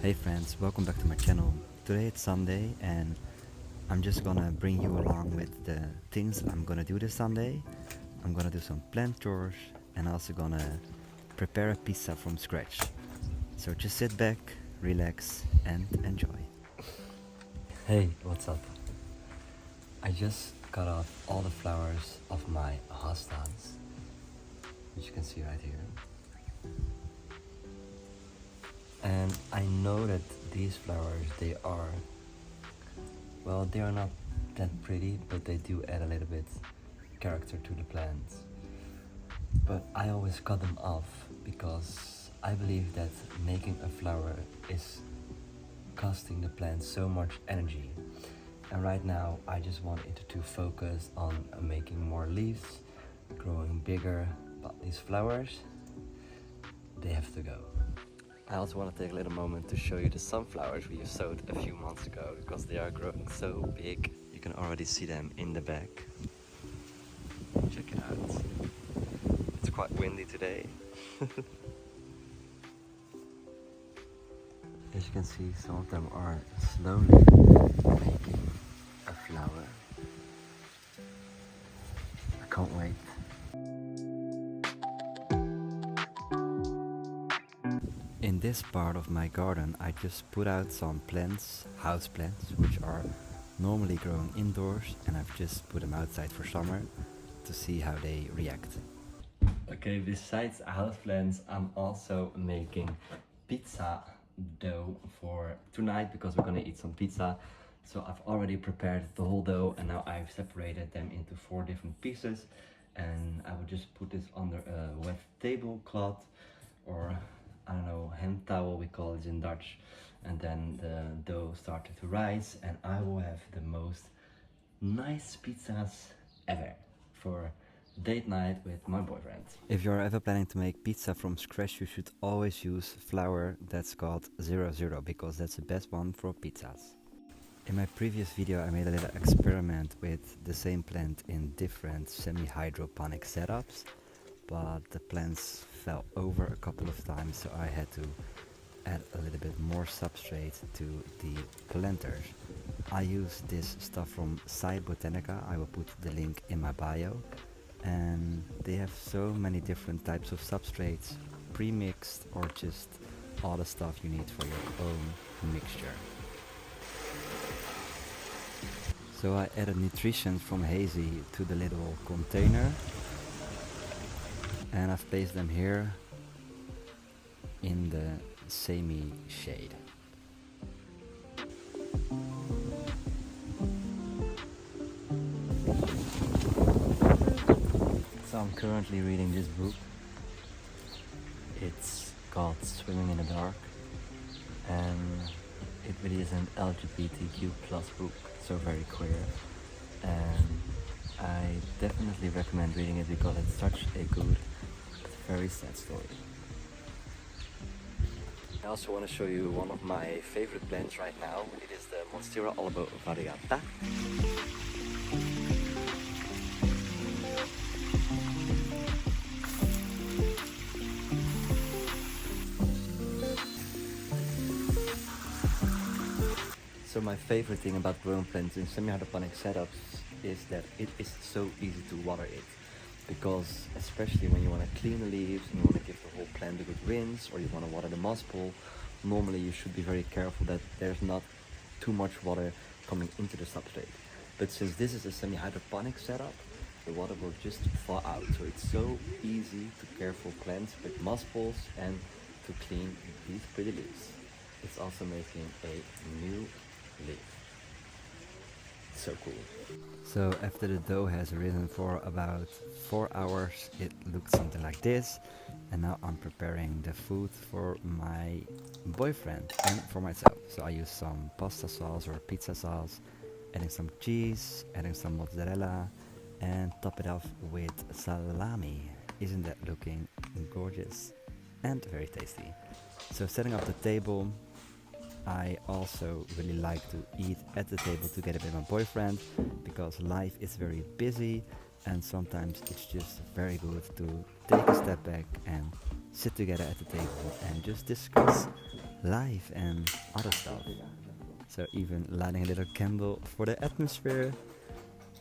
Hey friends, welcome back to my channel. Today it's Sunday and I'm just gonna bring you along with the things I'm gonna do this Sunday. I'm gonna do some plant chores and also gonna prepare a pizza from scratch. So just sit back, relax and enjoy. Hey, what's up? I just cut off all the flowers of my hostas, which you can see right here. And I know that these flowers, they are not that pretty, but they do add a little bit character to the plants. But I always cut them off because I believe that making a flower is costing the plant so much energy. And right now I just want it to focus on making more leaves, growing bigger, but these flowers, they have to go. I also want to take a little moment to show you the sunflowers we sowed a few months ago because they are growing so big. You can already see them in the back. Check it out. It's quite windy today. As you can see, some of them are slowly making a flower. I can't wait. In this part of my garden I just put out some plants, houseplants, which are normally growing indoors, and I've just put them outside for summer to see how they react. Okay, besides houseplants I'm also making pizza dough for tonight because we're gonna eat some pizza. So I've already prepared the whole dough and now I've separated them into 4 different pieces, and I will just put this under a wet tablecloth, or I don't know, hand towel we call it in Dutch, and then the dough started to rise and I will have the most nice pizzas ever for date night with my boyfriend. If you're ever planning to make pizza from scratch, you should always use flour that's called 00 because that's the best one for pizzas. In my previous video I made a little experiment with the same plant in different semi-hydroponic setups, but the plants fell over a couple of times, so I had to add a little bit more substrate to the planters. I use this stuff from Sci Botanica. I will put the link in my bio, and they have so many different types of substrates, pre-mixed or just all the stuff you need for your own mixture. So I added nutrition from Hazy to the little container, and I've placed them here in the semi shade. So I'm currently reading this book. It's called Swimming in the Dark, and it really is an LGBTQ plus book, so very queer, and I definitely recommend reading it because it's such a good but very sad story. I also want to show you one of my favorite plants right now. It is the Monstera albo variata. So my favorite thing about growing plants in semi-hydroponic setups is that it is so easy to water it, because especially when you want to clean the leaves and you want to give the whole plant a good rinse, or you want to water the moss pole, normally you should be very careful that there's not too much water coming into the substrate. But since this is a semi-hydroponic setup, the water will just fall out, so it's so easy to care for plants with moss poles and to clean these pretty leaves. It's also making a new leaf. So cool. So after the dough has risen for about 4 hours, it looks something like this, and now I'm preparing the food for my boyfriend and for myself. So I use some pasta sauce or pizza sauce, adding some cheese, adding some mozzarella, and top it off with salami. Isn't that looking gorgeous and very tasty? So setting up the table, I also really like to eat at the table together with my boyfriend because life is very busy and sometimes it's just very good to take a step back and sit together at the table and just discuss life and other stuff. So even lighting a little candle for the atmosphere,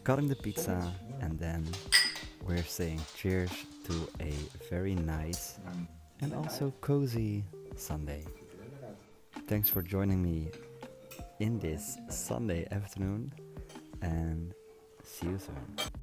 cutting the pizza, and then we're saying cheers to a very nice and also cozy Sunday. Thanks for joining me in this Sunday afternoon, and see you soon.